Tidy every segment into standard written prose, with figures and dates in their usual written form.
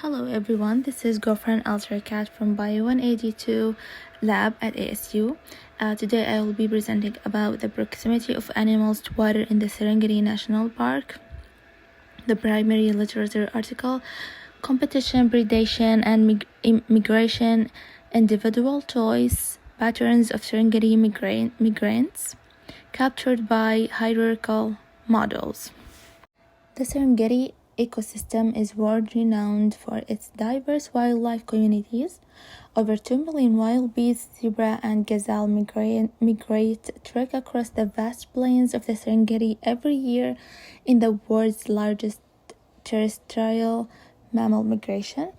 Hello everyone, this is Girlfriend Cat from Bio 182 lab at ASU. Today I will be presenting about the proximity of animals to water in the Serengeti National Park, the primary literature article, competition, predation, and migration, individual choice, patterns of Serengeti migrants, captured by hierarchical models. The Serengeti ecosystem is world-renowned for its diverse wildlife communities. Over 2 million wild beasts, zebra, and gazelle trek across the vast plains of the Serengeti every year in the world's largest terrestrial mammal migration.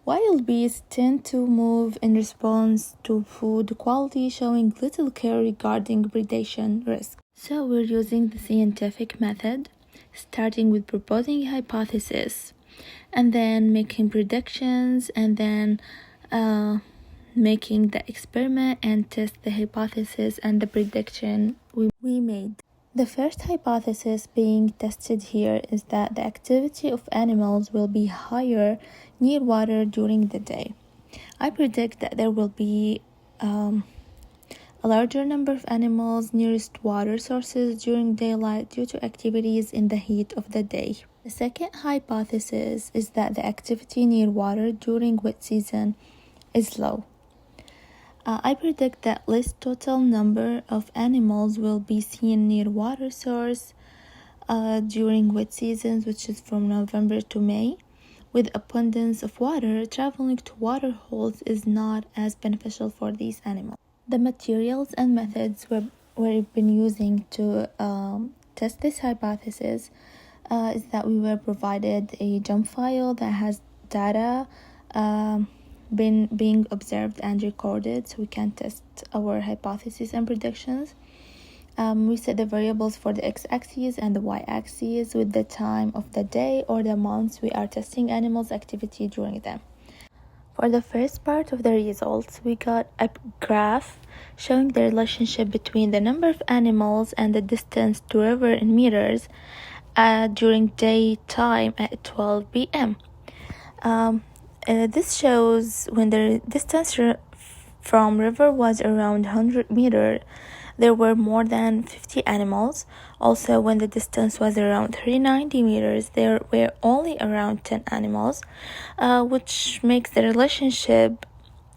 Wild beasts tend to move in response to food quality, showing little care regarding predation risk. So we're using the scientific method, starting with proposing a hypothesis and then making predictions and then making the experiment and test the hypothesis and the prediction we made. The first hypothesis being tested here is that the activity of animals will be higher near water during the day. I predict that there will be a larger number of animals nearest water sources during daylight due to activities in the heat of the day. The second hypothesis is that the activity near water during wet season is low. I predict that less total number of animals will be seen near water source during wet seasons, which is from November to May. With abundance of water, traveling to water holes is not as beneficial for these animals. The materials and methods we've been using to test this hypothesis is that we were provided a jump file that has data being observed and recorded, so we can test our hypothesis and predictions. We set the variables for the x-axis and the y-axis with the time of the day or the months we are testing animals' activity during them. For the first part of the results, we got a graph showing the relationship between the number of animals and the distance to river in meters during daytime at 12 p.m. This shows when the distance from river was around 100 meters, there were more than 50 animals. Also, when the distance was around 390 meters, there were only around 10 animals, which makes the relationship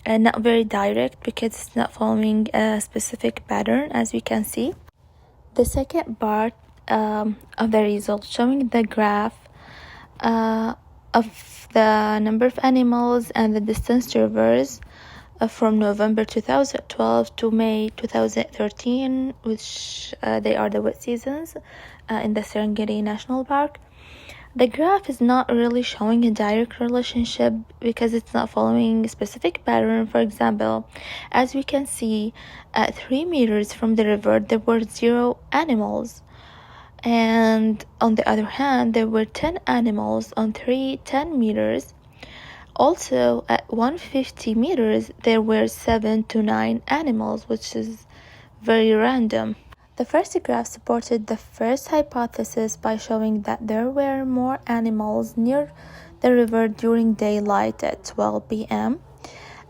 not very direct because it's not following a specific pattern, as we can see. The second part of the result showing the graph of the number of animals and the distance traversed from November 2012 to May 2013, which they are the wet seasons in the Serengeti National Park. The graph is not really showing a direct relationship because it's not following a specific pattern. For example, as we can see, at 3 meters from the river, there were 0 animals. And on the other hand, there were 10 animals on 10 meters. Also, at 150 meters, there were 7 to 9 animals, which is very random. The first graph supported the first hypothesis by showing that there were more animals near the river during daylight at 12 p.m.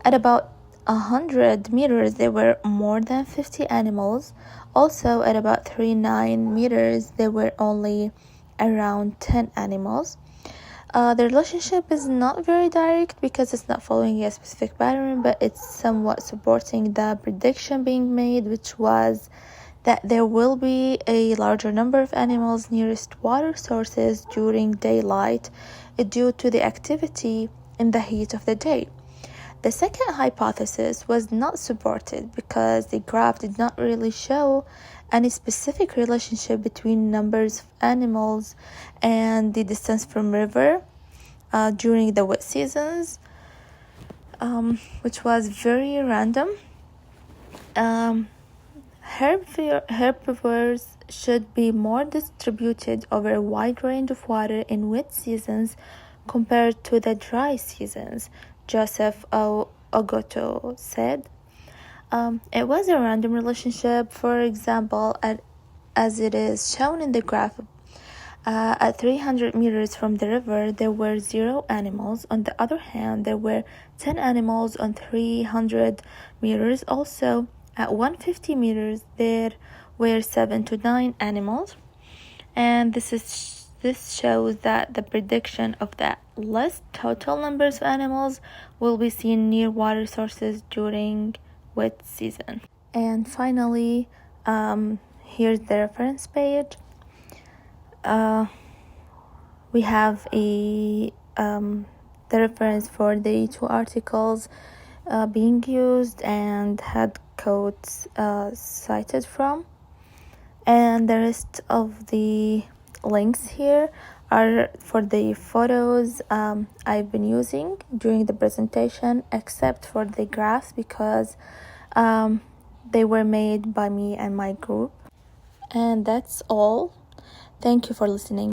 At about 100 meters, there were more than 50 animals. Also, at about 39 meters, there were only around 10 animals. The relationship is not very direct because it's not following a specific pattern, but it's somewhat supporting the prediction being made, which was that there will be a larger number of animals nearest water sources during daylight due to the activity in the heat of the day. The second hypothesis was not supported because the graph did not really show any specific relationship between numbers of animals and the distance from river during the wet seasons, which was very random. Herbivores should be more distributed over a wide range of water in wet seasons compared to the dry seasons, Joseph Ogoto said. It was a random relationship. For example, as it is shown in the graph At 300 meters from the river, there were 0 animals. On the other hand, there were 10 animals on 300 meters. Also, at 150 meters, there were 7 to 9 animals. And this shows that the prediction of the less total numbers of animals will be seen near water sources during wet season. And finally, here's the reference page. We have the reference for the 2 articles being used and had quotes cited from, and the rest of the links here are for the photos I've been using during the presentation, except for the graphs because they were made by me and my group. And that's all. Thank you for listening.